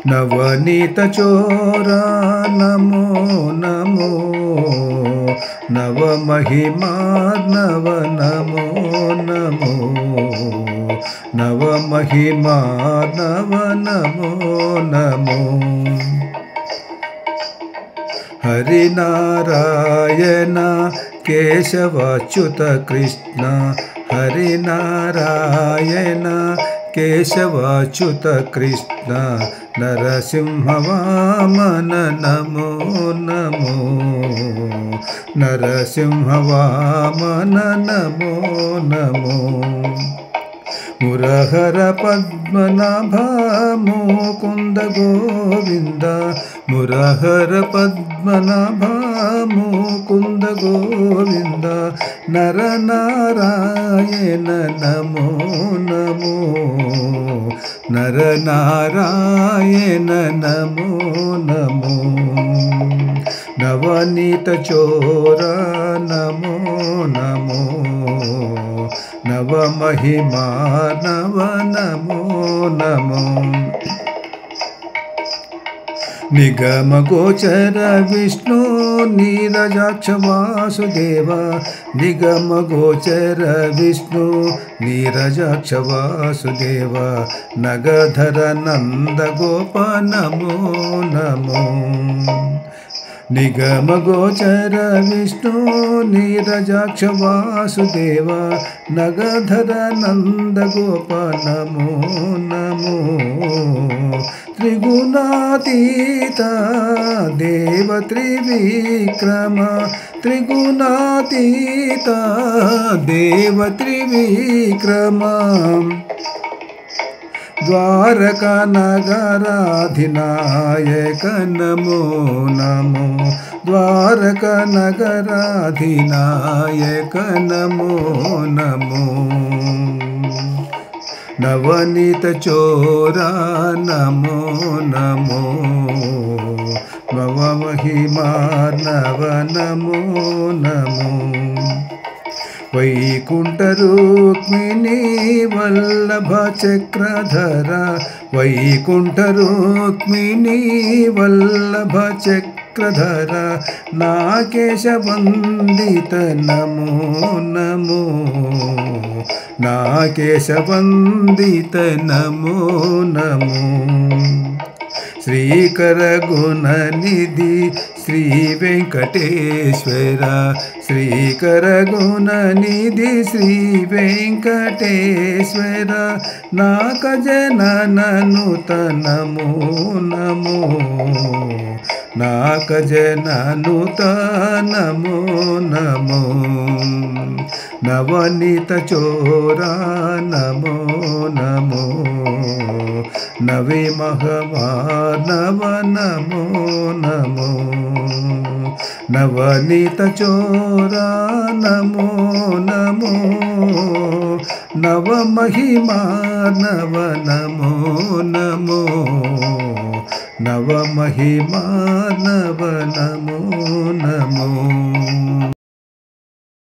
नवनीत चोरा नमो नमो नव महिमा नव नमो नमो नव महिमा नव नमो नमो हरिनारायण केशवाच्युत कृष्ण हरिनारायण केशवाच्युत कृष्ण नरसिंहवामन नमो नमो नरसिंहवामन नमो नमो मुरहर पद्मनाभ मुकुंद गोविंद मुरहर पद्मनाभ मुकुंद गोविंद नर नारायण नमो नमो नर नारायण नमो नमो नवनीत चोरा नमो नमो नव महिमा नव नमो नमो निगम गोचर विष्णु नीरजाक्ष वासुदेव निगम गोचर विष्णु नीरजाक्ष वासुदेव नगधर नंद गोप नमो नमो निगम गोचर विष्णु नीरजाक्ष वासुदेव नगधर नंद गोप नमो नमो त्रिगुणातीत देव त्रिविक्रम त्रिगुणातीत देव त्रिविक्रम द्वारका नगराधिनायक नमो नमो द्वारका नगराधिनायक नमो नमो नवनीत चोरा नमो नमो नव महिमा नव नमो नमो वैकुंठ रुक्मिणी वल्लभ चक्रधर वैकुंठ रुक्मिणी वल्लभ चक्रधर नाकेश वंदित नमो नमो नाकेश वंदित नमो नमो श्रीकर गुणनिधि श्री वेंकटेश्वर श्रीकर गुणनिधि श्री वेंकटेश्वर नाकजननुत नमो नमो नाकजननुत नमो नमो नवनीत चोरा नमो नमो नवे महवा नव नमो नमो नवनीत चोरा नमो नमो नव महिमा नव नमो नमो नव महिमा नव नमो नमो।